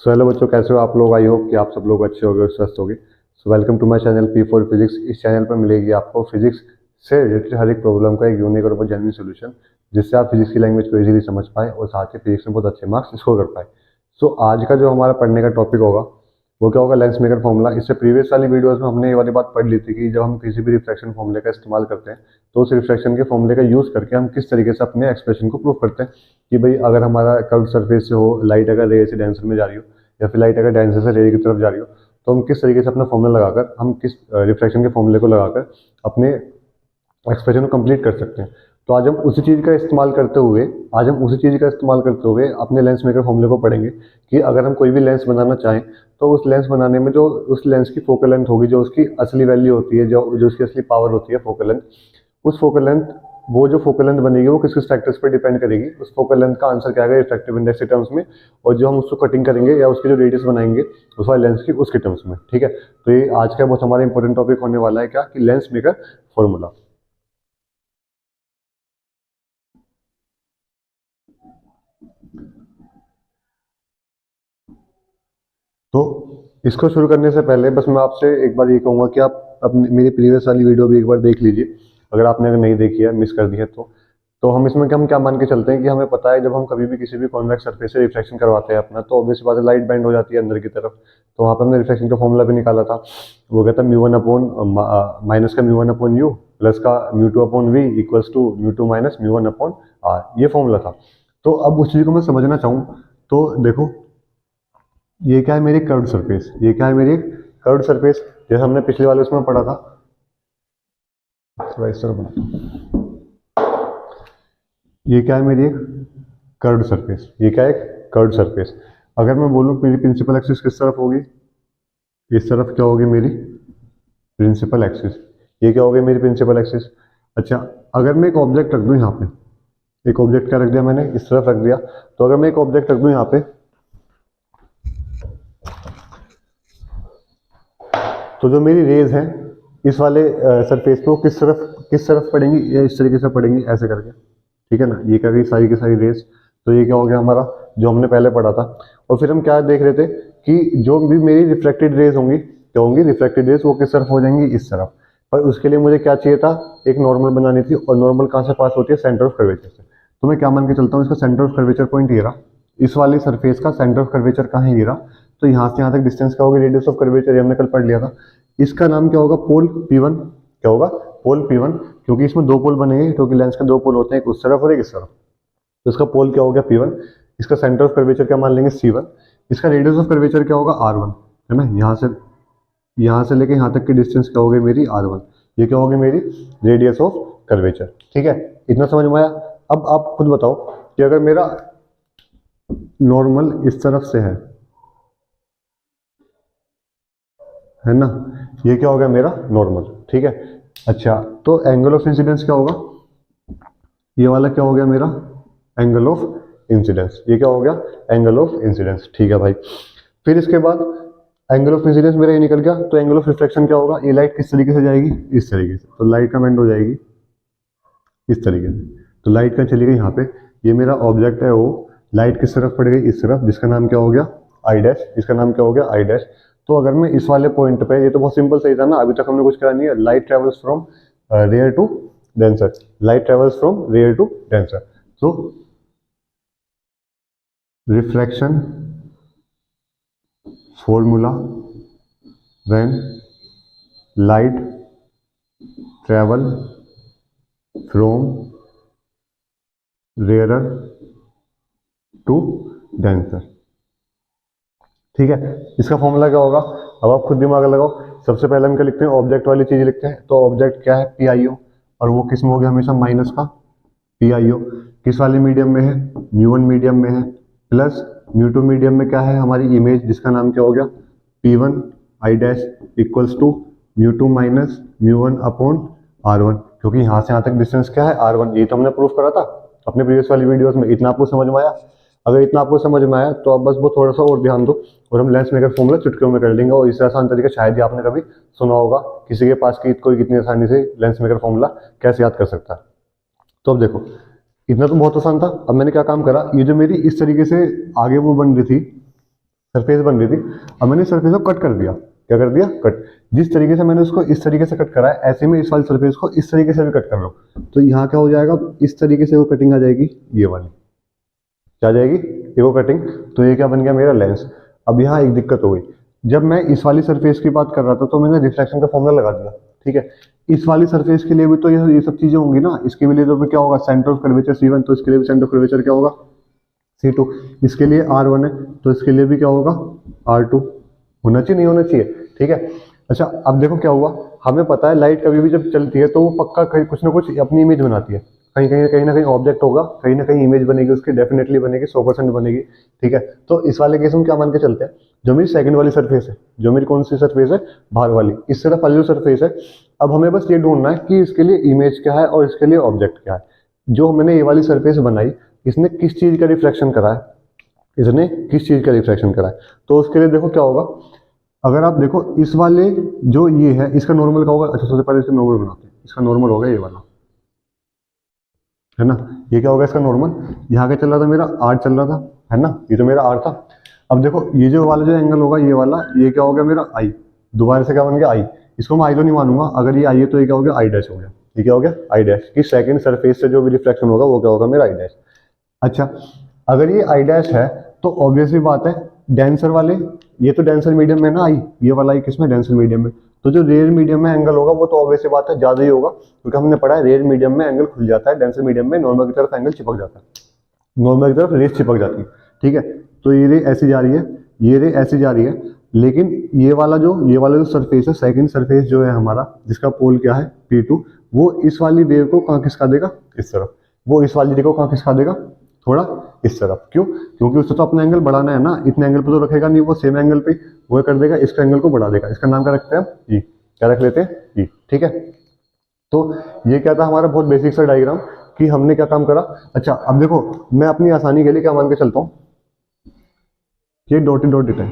So hello बच्चों, कैसे हो आप लोग। आई होप कि आप सब लोग अच्छे होंगे और स्वस्थ होंगे। So welcome to my channel P for physics. इस चैनल पर मिलेगी आपको फिजिक्स से रिलेटेड हर एक प्रॉब्लम का एक यूनिक और बहुत जेन्युइन सोल्यूशन, जिससे आप फिजिक्स की लैंग्वेज को इजीली समझ पाए और साथ ही फिजिक्स में बहुत अच्छे मार्क्स स्कोर कर पाए। सो आज का जो हमारा पढ़ने का टॉपिक होगा वो क्या होगा, लेंस मेकर फॉर्मूला। इससे प्रीवियस वाली वीडियोस में हमने ये वाली बात पढ़ ली थी कि जब हम किसी भी रिफ्रैक्शन फॉर्मूले का इस्तेमाल करते हैं तो उस रिफ्रैक्शन के फॉर्मूले का यूज करके हम किस तरीके से अपने एक्सप्रेशन को प्रूव करते हैं कि भाई अगर हमारा कर्व सरफेस से हो, लाइट अगर रे से डेंसर में जा रही हो या फिर लाइट अगर डेंसर से रे की तरफ जा रही हो, तो हम किस तरीके से अपना फॉर्मूला लगाकर, हम किस रिफ्रैक्शन के फॉर्मूले को लगाकर अपने एक्सप्रेशन को कंप्लीट कर सकते हैं। तो आज हम उसी चीज़ का इस्तेमाल करते हुए अपने लेंस मेकर फॉर्मूले को पढ़ेंगे कि अगर हम कोई भी लेंस बनाना चाहें तो उस लेंस बनाने में जो उस लेंस की फोकल लेंथ होगी, जो उसकी असली वैल्यू होती है, जो उसकी असली पावर होती है फोकल लेंथ, उस फोकल लेंथ, वो जो फोकल लेंथ बनेगी वो किस किस फैक्टर्स पर डिपेंड करेगी। उस फोकल लेंथ का आंसर क्या आएगा रिफ्रैक्टिव इंडेक्स के टर्म्स में, और जो हम उसको कटिंग करेंगे या उसकी जो रेडियस बनाएंगे उस वाले लेंस की, उसके टर्म्स में। ठीक है, तो ये आज का बहुत हमारा इंपॉर्टेंट टॉपिक होने वाला है, क्या कि लेंस मेकर फॉर्मूला। तो इसको शुरू करने से पहले बस मैं आपसे एक बार ये कहूँगा कि आप अपनी मेरी प्रीवियस वाली वीडियो भी एक बार देख लीजिए, अगर नहीं देखी है, मिस कर दी है तो हम इसमें हम क्या मान के चलते हैं कि हमें पता है जब हम कभी भी किसी भी कॉन्वेक्स सरफेस से रिफ्लेक्शन करवाते हैं अपना, तो ऑब्वियस बात है लाइट बेंड हो जाती है अंदर की तरफ। तो वहाँ पर हमने रिफ्लेक्शन का फॉर्मूला भी निकाला था, वो कहता है म्यू1 अपॉन माइनस का म्यू1 अपॉन यू प्लस का म्यू2 अपॉन वी इक्वल्स टू म्यू2 माइनस म्यू1 अपॉन आर, ये फॉर्मूला था। तो अब उस चीज़ को मैं समझना चाहूँ तो देखो, ये क्या है मेरी कर्व्ड सरफेस, ये क्या है मेरी कर्व्ड सरफेस, जैसे हमने पिछले वाले उसमें पढ़ा था। थोड़ा इस तरह बनाता हूं। ये क्या है मेरी एक कर्व्ड सरफेस, ये क्या है एक कर्व्ड सरफेस। अगर मैं बोलूं मेरी प्रिंसिपल एक्सिस किस तरफ होगी, इस तरफ क्या होगी मेरी प्रिंसिपल एक्सिस, ये क्या होगी मेरी प्रिंसिपल एक्सिस। अच्छा, अगर मैं एक ऑब्जेक्ट रख दूं यहाँ पे, एक ऑब्जेक्ट क्या रख दिया मैंने, इस तरफ रख दिया, तो अगर मैं एक ऑब्जेक्ट रख दूं यहाँ पे, तो जो मेरी रेज है इस वाले सरफेस पे वो किस तरफ पड़ेंगी, या इस तरीके से पड़ेंगी ऐसे करके। ठीक है ना, ये क्या गई सारी की सारी रेज। तो ये क्या हो गया हमारा जो हमने पहले पढ़ा था। और फिर हम क्या देख रहे थे कि जो भी मेरी रिफ्लेक्टेड रेज होंगी, क्या होंगी रिफ्लेक्टेड रेज, वो किस तरफ हो जाएंगी, इस तरफ। पर उसके लिए मुझे क्या चाहिए था, एक नॉर्मल बनानी थी, और नॉर्मल कहाँ से पास होती है, सेंटर ऑफ कर्वेचर से। तो मैं क्या मान के चलता हूँ, इसका सेंटर ऑफ कर्वेचर पॉइंट ये रहा, इस वाली सरफेस का सेंटर ऑफ कर्वेचर कहाँ है, ये रहा। तो यहाँ से यहाँ तक डिस्टेंस क्या होगी, रेडियस ऑफ कर्वेचर, हमने कल पढ़ लिया था। इसका नाम क्या होगा, पोल P1। क्या होगा, पोल P1, क्योंकि इसमें दो पोल बनेंगे, क्योंकि लेंस के दो पोल होते हैं, एक उस तरफ और एक इस तरफ। तो इसका पोल क्या हो गया P1। इसका सेंटर ऑफ कर्वेचर क्या मान लेंगे C1। इसका रेडियस ऑफ कर्वेचर क्या होगा R1, है ना। यहाँ से लेके यहाँ तक की डिस्टेंस क्या होगी मेरी R1। ये क्या होगी मेरी रेडियस ऑफ कर्वेचर। ठीक है, इतना समझ में आया। अब आप खुद बताओ कि अगर मेरा नॉर्मल इस तरफ से है ना, ये क्या होगा मेरा नॉर्मल। ठीक है, अच्छा, तो एंगल ऑफ इंसिडेंस क्या होगा, ये वाला क्या हो गया मेरा एंगल ऑफ इंसिडेंस, ये क्या हो गया एंगल ऑफ इंसिडेंस। ठीक है भाई, फिर इसके बाद एंगल ऑफ इंसिडेंस मेरा ये निकल गया, तो एंगल ऑफ रिफ्लेक्शन क्या होगा, ये लाइट किस तरीके से जाएगी, इस तरीके से। तो लाइट का बेंड हो जाएगी इस तरीके से। तो लाइट का चली गई यहाँ पे, ये मेरा ऑब्जेक्ट है, वो लाइट किस तरफ पड़ गई, इस तरफ, जिसका नाम क्या हो गया आई डैश, इसका नाम क्या हो गया आई डैश। तो अगर मैं इस वाले पॉइंट पे, ये तो बहुत सिंपल सही था ना, अभी तक हमने कुछ करा नहीं है। Light travels from rare to denser, light travels from rare to denser. तो reflection formula when light travel from rarer to denser. ठीक है, इसका फॉर्मूला क्या होगा, अब आप खुद दिमाग लगाओ। सबसे पहले हम क्या लिखते हैं, ऑब्जेक्ट वाली चीज लिखते हैं। तो ऑब्जेक्ट क्या है PIO, और वो किस में हो गया हमेशा माइनस का PIO। किस वाले मीडियम में है, म्यू1 मीडियम में है, प्लस म्यू2 मीडियम में क्या है हमारी इमेज, जिसका नाम क्या हो गया P1 I dash equals to म्यू2 माइनस म्यू1 अपॉन R1, क्योंकि यहाँ से यहाँ तक डिस्टेंस क्या है R1। ये तो हमने प्रूफ करा था अपने प्रीवियस वाली वीडियोस में। इतना आपको समझ में आया, अगर इतना आपको समझ में आया तो आप बस वो थोड़ा सा और ध्यान दो, और हम लेंस मेकर फॉर्मूला चुटकियों में कर लेंगे। और इससे आसान तरीका शायद ही आपने कभी सुना होगा किसी के पास कि कोई कितनी आसानी से लेंस मेकर फॉर्मूला कैसे याद कर सकता है। तो अब देखो, इतना तो बहुत आसान था। अब मैंने क्या काम करा, ये जो मेरी इस तरीके से आगे वो बन रही थी, सरफेस बन रही थी, अब मैंने सरफेस को कट कर दिया। क्या कर दिया? कट। जिस तरीके से मैंने उसको इस तरीके से कट करा है, ऐसे में इस वाली सरफेस को इस तरीके से भी कट कर लो, तो यहाँ क्या हो जाएगा, इस तरीके से वो कटिंग आ जाएगी, ये वाली क्या आ जाएगी, ये वो कटिंग। तो ये क्या बन गया मेरा लेंस। अब यहाँ एक दिक्कत हो गई, जब मैं इस वाली सरफेस की बात कर रहा था तो मैंने रिफ्लेक्शन का फॉर्मूला लगा दिया, ठीक है। इस वाली सरफेस के लिए भी तो ये सब चीजें होंगी ना, इसके लिए तो क्या होगा, सेंटर ऑफ कर्वेचर C1, तो इसके लिए भी सेंटर ऑफ कर्वेचर क्या होगा, C2। इसके लिए R1 है, तो इसके लिए भी क्या होगा, R2 होना चाहिए, नहीं होना चाहिए, ठीक है। अच्छा, अब देखो क्या हुआ, हमें पता है लाइट कभी भी जब चलती है तो वो पक्का कहीं कुछ ना कुछ अपनी इमेज बनाती है, कहीं ना कहीं ऑब्जेक्ट होगा, कहीं ना कहीं इमेज बनेगी उसकी, डेफिनेटली बनेगी, 100% बनेगी, ठीक है। तो इस वाले केस में क्या मान के चलते हैं, जो मेरी सेकंड वाली सरफेस है, जो मेरी कौन सी सरफेस है, बाहर वाली, इस तरफ वाली जो सरफेस है, अब हमें बस ये ढूंढना है कि इसके लिए इमेज क्या है और इसके लिए ऑब्जेक्ट क्या है। जो मैंने ये वाली सरफेस बनाई, इसने किस चीज का रिफ्लेक्शन करा है, इसने किस चीज का रिफ्लेक्शन करा है। तो उसके लिए देखो क्या होगा, अगर आप देखो इस वाले जो ये है, इसका नॉर्मल क्या होगा। अच्छा, सबसे पहले इसका नॉर्मल बनाते हैं। इसका नॉर्मल होगा ये वाला, है ना। ये क्या होगा इसका नॉर्मल, यहाँ का चल रहा था मेरा R चल रहा था, है ना, ये तो मेरा R था। अब देखो ये जो वाला जो एंगल होगा, ये वाला, ये क्या हो गया मेरा I, दोबारा से क्या बन गया I। इसको मैं I तो नहीं मानूंगा, अगर ये I है तो ये क्या हो गया, I डैश हो गया। ये क्या हो गया, I डैश, कि सेकंड सरफेस से जो भी रिफ्लेक्शन होगा वो क्या होगा, मेरा I डैश। अच्छा, अगर ये I डैश है तो ऑब्वियसली बात है, डेंसर वाले, ये तो डेंसर मीडियम में ना I, ये वाला I किसमें, डेंसर मीडियम में, तो जो रेयर मीडियम में एंगल होगा वो तो ऑब्वियसली बात है ज्यादा ही होगा, क्योंकि हमने पढ़ा है रेयर मीडियम में एंगल खुल जाता है, डेंसर मीडियम में नॉर्मल की तरफ एंगल चिपक जाता है, नॉर्मल की तरफ रेस चिपक जाती है, ठीक है। तो ये रे ऐसी जा रही है, ये रे ऐसी जा रही है, लेकिन ये वाला जो सरफेस है, सेकंड सरफेस जो है हमारा, जिसका पोल क्या है, P2, वो इस वाली वेव को कहाँ खिसका देगा, इस तरफ। वो इस वाली रे को कहाँ खिसका देगा, थोड़ा इस तरफ। क्यों? क्योंकि उससे तो अपना एंगल बढ़ाना है ना, इतने एंगल पे तो रखेगा नहीं, वो सेम एंगल पे वो कर देगा, इसका एंगल को बढ़ा देगा। इसका नाम क्या रखते हैं हम, ई। क्या रख लेते हैं, ई, ठीक है। तो ये क्या था हमारा बहुत बेसिक सा डायग्राम, कि हमने क्या काम करा। अच्छा, अब देखो मैं अपनी आसानी के लिए क्या मान के चलता हूँ, ये डॉटेड डॉटेड है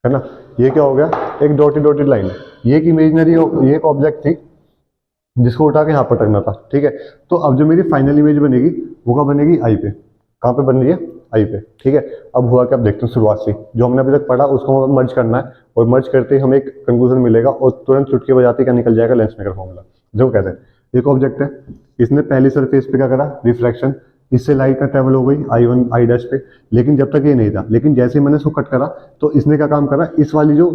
ना, ये क्या हो गया, एक डॉटेड डॉटेड लाइन है, ये एक इमेजनरी, ये एक ऑब्जेक्ट थी जिसको उठा के यहाँ पर रखना था, ठीक है। तो अब जो मेरी फाइनल इमेज बनेगी वो क्या बनेगी, आई पे। कहाँ पे बन रही है, आई पे, ठीक है। अब हुआ क्या, अब देखते हैं शुरुआत से जो हमने अभी तक पढ़ा उसको हमें मर्ज करना है, और मर्ज करते ही हमें एक कंक्लूजन मिलेगा, और तुरंत चुटकी बजाते क्या निकल जाएगा, लेंस मेकर फॉर्मूला। देखो कैसे, एक ऑब्जेक्ट है, इसने पहली सरफेस पे क्या करा, रिफ्लेक्शन, इससे लाइट का ट्रेवल हो गई I1 I डैश पे, लेकिन जब तक ये नहीं था, लेकिन जैसे ही मैंने इसको कट करा तो इसने क्या काम करा, इस वाली जो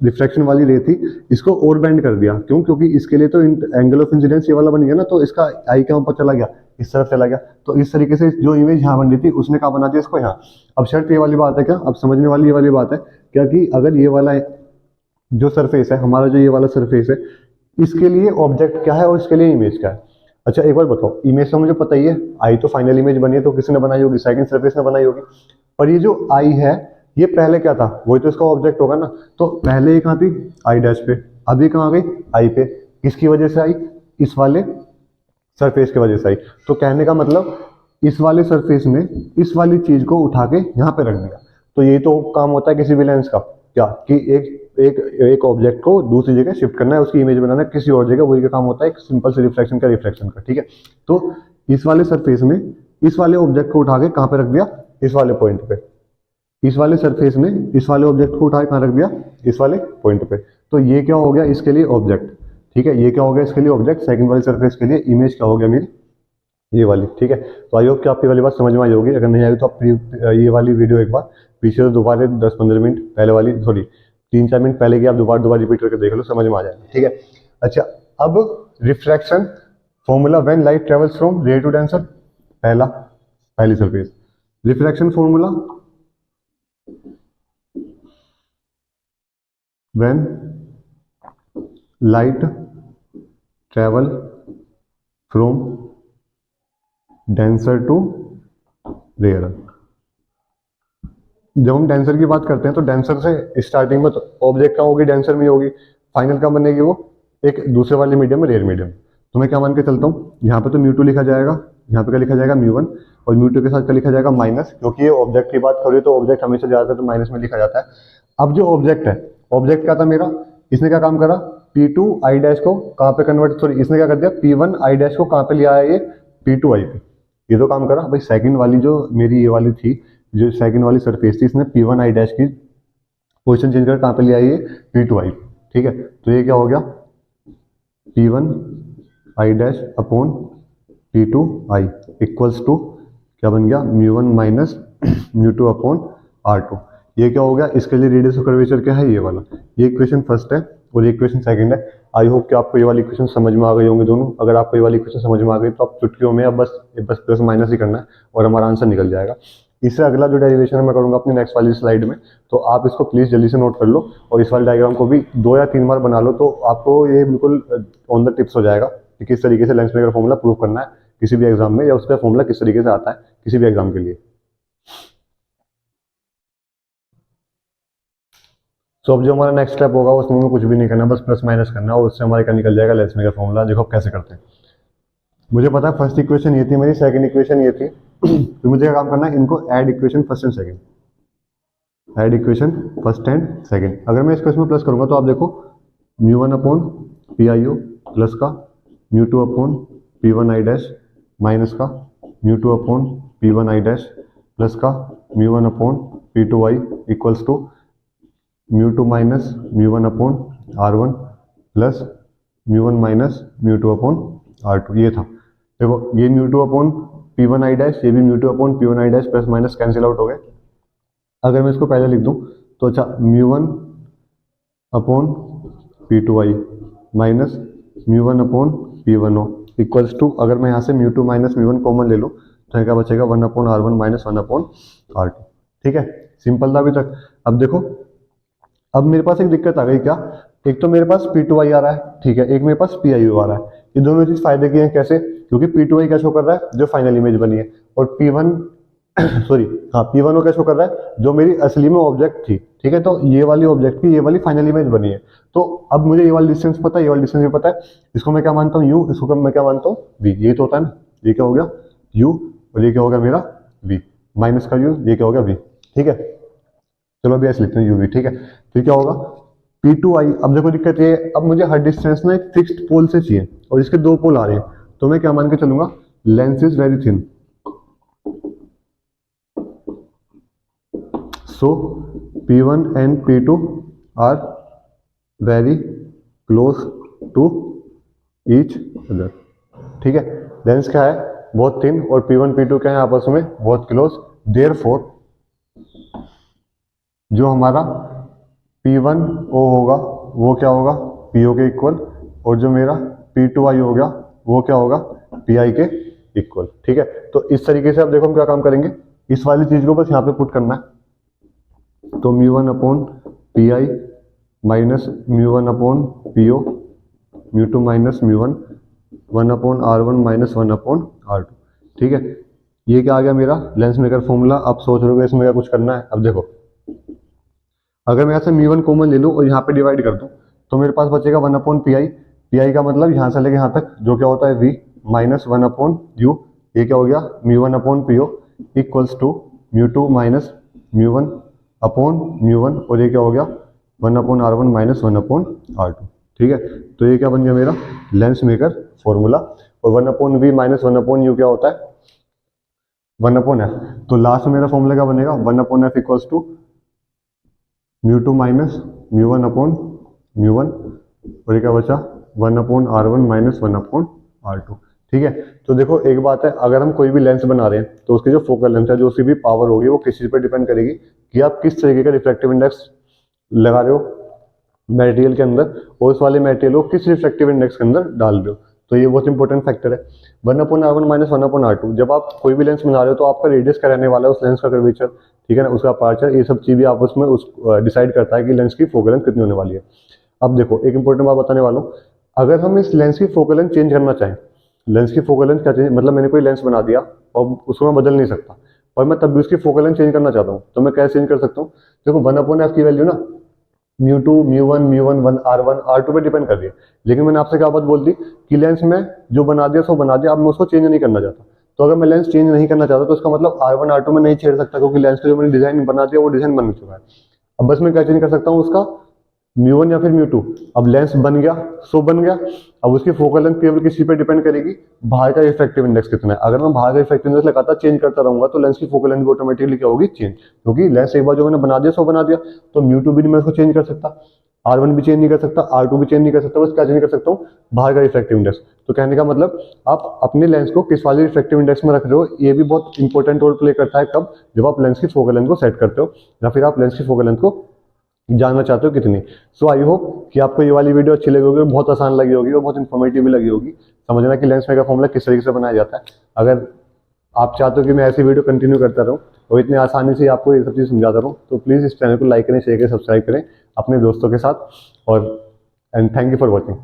रिफ्लेक्शन वाली रे थी इसको और बेंड कर दिया। क्यों? क्योंकि इसके लिए तो एंगल ऑफ इंसिडेंस ये वाला बन गया ना, तो इसका आई क्या ऊपर चला गया, इस तरफ चला गया। तो इस तरीके से जो इमेज यहाँ बन रही थी उसने कहा बना दिया इसको यहाँ। अब शर्त ये वाली बात है क्या, अब समझने वाली ये वाली बात है क्या, कि अगर ये वाला जो सरफेस है हमारा, जो ये वाला सरफेस है, इसके लिए ऑब्जेक्ट क्या है और इसके लिए इमेज क्या है। अच्छा, एक बार बताओ, इमेज तो मुझे पता ही है, आई तो फाइनल इमेज बनी है, तो किसने बनाई होगी, सेकंड सरफेस ने बनाई होगी। पर ये जो आई है, ये पहले क्या था, वही तो इसका ऑब्जेक्ट होगा ना। तो पहले ये कहाँ थी, आई डैश पे, अभी कहाँ आ गई, आई पे। किसकी वजह से आई, इस वाले सरफेस की वजह से आई। तो कहने का मतलब, इस वाले सरफेस ने इस वाली चीज को उठा के यहाँ पे रख दिया। तो यही तो काम होता है किसी भी लेंस का, क्या, कि एक ऑब्जेक्ट को दूसरी जगह शिफ्ट करना है, उसकी इमेज बनाना है किसी और जगह, वही का काम होता है एक सिंपल से रिफ्लेक्शन का, ठीक है। तो इस वाले सरफेस ने इस वाले ऑब्जेक्ट को उठा के कहाँ पे रख दिया, इस वाले पॉइंट पे। इस वाले सरफेस ने इस वाले ऑब्जेक्ट को उठा के कहाँ रख दिया, इस वाले पॉइंट पे। तो ये क्या हो गया इसके लिए ऑब्जेक्ट, ठीक है। ये क्या हो गया इसके लिए ऑब्जेक्ट, सेकंड वाली सरफेस के लिए इमेज क्या हो गया मेरी, ये वाली, ठीक है। तो आई होप कि आपकी वाली बात समझ में आई होगी। अगर नहीं आई तो आप ये वाली वीडियो एक बार पीछे से दोबारा 10-15 मिनट पहले वाली, सॉरी 3-4 मिनट पहले की आप दोबारा रिपीट करके देख लो, समझ में आ जाएगा, ठीक है। अच्छा, अब refraction formula when light travels from rare to denser, पहली surface, refraction formula when light travel from denser to rare. जब हम डेंसर की बात करते हैं तो डेंसर से स्टार्टिंग में तो ऑब्जेक्ट कहाँ होगी, डेंसर में होगी, फाइनल कहाँ बनेगी, वो एक दूसरे वाले मीडियम में, रेयर मीडियम। तो मैं क्या मान के चलता हूँ, यहाँ पे तो म्यू2 लिखा जाएगा, यहाँ पे क्या लिखा जाएगा, म्यू1, और म्यू2 के साथ क्या लिखा जाएगा, माइनस, क्योंकि ये ऑब्जेक्ट की बात करें तो ऑब्जेक्ट हमेशा ज्यादातर तो माइनस में लिखा जाता है। अब जो ऑब्जेक्ट है, ऑब्जेक्ट क्या था मेरा, इसने क्या काम करा, P2 I डैश को कहाँ पे कन्वर्ट, सॉरी इसने क्या कर दिया, P1 I डैश को कहाँ पे लिया है, ये P2 I पे, ये तो काम करा भाई। सेकंड वाली जो मेरी ये वाली थी, जो सेकंड वाली सरफेस थी, इसने P1 आई डैश की पोजीशन चेंज कर कहाँ पे लिया, ये P2 आई। ठीक है, तो ये क्या हो गया, P1 I dash upon P2 I equals to क्या बन गया, μ1 माइनस μ2 अपॉन R2। ये क्या हो गया, इसके लिए रेडियस ऑफ कर्वेचर क्या है, ये वाला। ये इक्वेशन फर्स्ट है और ये इक्वेशन सेकंड है। आई होप कि आपको ये वाली इक्वेशन समझ में आ गई होंगे दोनों। अगर आपको ये वाली इक्वेशन समझ में आ गई तो आप चुटकियों में अब बस प्लस माइनस ही करना है और हमारा आंसर निकल जाएगा। इससे अगला जो डेरिवेशन है मैं करूंगा अपनी नेक्स्ट वाली स्लाइड में, तो आप इसको प्लीज जल्दी से नोट कर लो और इस वाले डायग्राम को भी 2 या 3 बार बना लो, तो आपको ये बिल्कुल ऑन द टिप्स हो जाएगा कि किस तरीके से लेंस मेकर फॉर्मूला प्रूव करना है किसी भी एग्जाम में, या उसका फॉर्मूला किस तरीके से आता है किसी भी एग्जाम के लिए। तो अब जो हमारा नेक्स्ट स्टेप होगा उसमें हमें कुछ भी नहीं करना, बस प्लस माइनस करना और उससे हमारे क्या निकल जाएगा, लेंस मेकर फॉर्मूला। देखो अब कैसे करते हैं। मुझे पता है फर्स्ट इक्वेशन ये थी मेरी, सेकंड इक्वेशन ये थी, तो मुझे क्या काम करना है, इनको add equation first and second, add equation first and second. अगर मैं इसको इसमें प्लस करूंगा तो आप देखो μ1 अपॉन PIO प्लस का μ2 upon P1 I dash minus का μ2 upon P1 I dash plus का μ1 upon P2 I equals to μ2 minus μ1 upon R1 plus μ1 minus μ2 upon R2। ये था, देखो ये μ2 अपॉन P1 आई डैश, ये भी μ2 upon P1 I dash, plus minus cancel out हो गए। अगर मैं इसको पहले लिख दूं तो अच्छा μ1 upon P2 I minus μ1 upon P1 equals to, अगर मैं यहाँ से μ2 माइनस μ1 कॉमन ले लूँ तो क्या बचेगा, 1 upon R1 minus 1 upon R2। ठीक है, सिंपल था अभी तक। अब देखो अब मेरे पास एक दिक्कत आ गई, क्या, एक तो मेरे पास P2i आ रहा है, ठीक है, एक मेरे पास PIO आ रहा है। ये दोनों चीज फायदे की हैं, कैसे, क्योंकि P2i क्या शो कर रहा है, जो फाइनल इमेज बनी है, और P1 सॉरी हाँ P1 क्या शो कर रहा है, जो मेरी असली में ऑब्जेक्ट थी। ठीक है, तो ये वाली ऑब्जेक्ट की ये वाली फाइनल इमेज बनी है। तो अब मुझे ये वाली डिस्टेंस पता है, ये वाली डिस्टेंस भी पता है, इसको मैं क्या मानता हूँ u, इसको मैं क्या मानता हूँ v। ये तो होता है ना, ये क्या हो गया u और ये क्या हो गया मेरा v, माइनस का u, ये क्या हो गया v। ठीक है, चलो अभी ऐसे लिखते हैं uv। ठीक है, तो क्या होगा P2i। अब देखो दिक्कत ये, अब मुझे हर डिस्टेंस ना एक फिक्स्ड पोल से चाहिए और इसके 2 पोल आ रहे हैं, तो मैं क्या मान के चलूंगा, lens is very thin, so P1 and P2 are very close to each other। ठीक है, लेंस क्या है, बहुत थिन, और P1 P2 क्या है आपस में, बहुत क्लोज। देयरफॉर जो हमारा P1O होगा वो क्या होगा, PO के इक्वल, और जो मेरा P2I हो गया वो क्या होगा, PI के इक्वल। ठीक है, तो इस तरीके से अब देखो हम क्या काम करेंगे, इस वाली चीज को बस यहाँ पे पुट करना है। तो μ1 upon PI minus μ1 upon PO, μ2 minus μ1, 1 upon R1 minus 1 upon R2। ठीक है, ये क्या आ गया मेरा लेंस मेकर फॉर्मूला। अब सोच रहे हो इसमें क्या कुछ करना है। अब देखो अगर मैं यहाँ से μ1 कॉमन ले लूँ और यहाँ पे डिवाइड कर दूँ तो मेरे पास बचेगा 1 अपॉन PI का मतलब यहाँ से लेके यहाँ तक जो क्या होता है v, माइनस 1 अपॉन u, ये क्या हो गया μ1 upon PO equals to μ2 minus μ1 upon μ1, और ये क्या हो गया 1 upon R1 minus 1 upon R2। ठीक है, तो ये क्या बन गया मेरा लेंस मेकर फॉर्मूला। और 1 upon v minus 1 upon u क्या होता है, 1 अपॉन f। तो लास्ट में मेरा फॉर्मूला क्या बनेगा, 1 upon f equals to μ2 minus μ1 upon μ1, और ये क्या बचा 1 upon R1 minus 1 upon R2। ठीक है, तो देखो एक बात है, अगर हम कोई भी लेंस बना रहे हैं तो उसकी जो फोकल लेंथ है, जो उसकी भी पावर होगी, वो किस चीज पर डिपेंड करेगी कि आप किस तरीके का रिफ्रैक्टिव इंडेक्स लगा रहे हो मटेरियल के अंदर, और उस वाले मटेरियल को किस रिफ्रैक्टिव इंडेक्स के अंदर डाल रहे हो। तो ये बहुत इंपॉर्टेंट फैक्टर है। 1 upon R1 minus 1 upon R2, जब आप कोई भी लेंस बना रहे हो तो आपका रेडियस क्या रहने वाला है, उस लेंस का कर्वेचर, ठीक है ना, उसका अपर्चर, ये सब चीजें आपस में उस डिसाइड करता है कि लेंस की फोकल लेंथ कितनी होने वाली है। अब देखो एक इंपॉर्टेंट बात बताने वाला हूँ, अगर हम इस लेंस की फोकल लेंथ चेंज करना चाहें, लेंस की फोकल लेंथ क्या चेंज, मतलब मैंने कोई लेंस बना दिया और उसको मैं बदल नहीं सकता, और मैं तब भी उसकी फोकल लेंथ चेंज करना चाहता हूँ, तो मैं कैसे चेंज कर सकता हूँ। देखो 1 अपॉन f की वैल्यू ना μ2 μ1 1 R1 R2 पे डिपेंड कर रही है, लेकिन मैंने आपसे क्या बात बोल दी कि लेंस में जो बना दिया सो बना दिया, अब मैं उसको चेंज नहीं करना चाहता। तो अगर मैं लेंस चेंज नहीं करना चाहता तो इसका मतलब R1 R2 में नहीं छेड़ सकता, क्योंकि लेंस का जो मैंने डिजाइन बना दिया वो डिजाइन बन चुका है। अब बस मैं क्या चेंज कर सकता हूँ, उसका μ1 या फिर μ2। अब लेंस बन गया, सो बन गया। अब उसकी फोकल लेंथ केवल किसी पे डिपेंड करेगी, बाहर का रिफ्रैक्टिव इंडेक्स कितना है। अगर मैं बाहर का रिफ्रैक्टिव इंडेक्स लगातार चेंज करता रहूंगा तो लेंस की फोकल लेंथ भी ऑटोमेटिकली क्या होगी, चेंज। क्योंकि लेंस एक बार जो मैंने बना दिया सो बना दिया, तो μ2 भी मैं उसको चेंज कर सकता, R1 भी चेंज नहीं कर सकता, R2 भी चेंज नहीं कर सकता, बस क्या चेंज कर सकता हूँ, बाहर का रिफ्रैक्टिव इंडेक्स। तो कहने का मतलब आप अपने लेंस को किस वाले रिफ्रैक्टिव इंडेक्स में रख रहे हो, ये भी बहुत इंपॉर्टेंट रोल प्ले करता है। कब? जब आप लेंस की फोकल लेंथ को सेट करते हो या फिर आप लेंस की फोकल लेंथ को जानना चाहते हो कितनी। सो आई होप कि आपको ये वाली वीडियो अच्छी लगी होगी, बहुत आसान लगी होगी और बहुत इन्फॉर्मेटिव भी लगी होगी। समझना कि लेंस मेगा फॉर्मूला किस तरीके से बनाया जाता है। अगर आप चाहते हो कि मैं ऐसी वीडियो कंटिन्यू करता रहूँ और इतनी आसानी से आपको ये सब चीज़ समझाता रहूँ, तो प्लीज़ इस चैनल को लाइक करें, शेयर करें, सब्सक्राइब करें अपने दोस्तों के साथ। और and thank you for watching.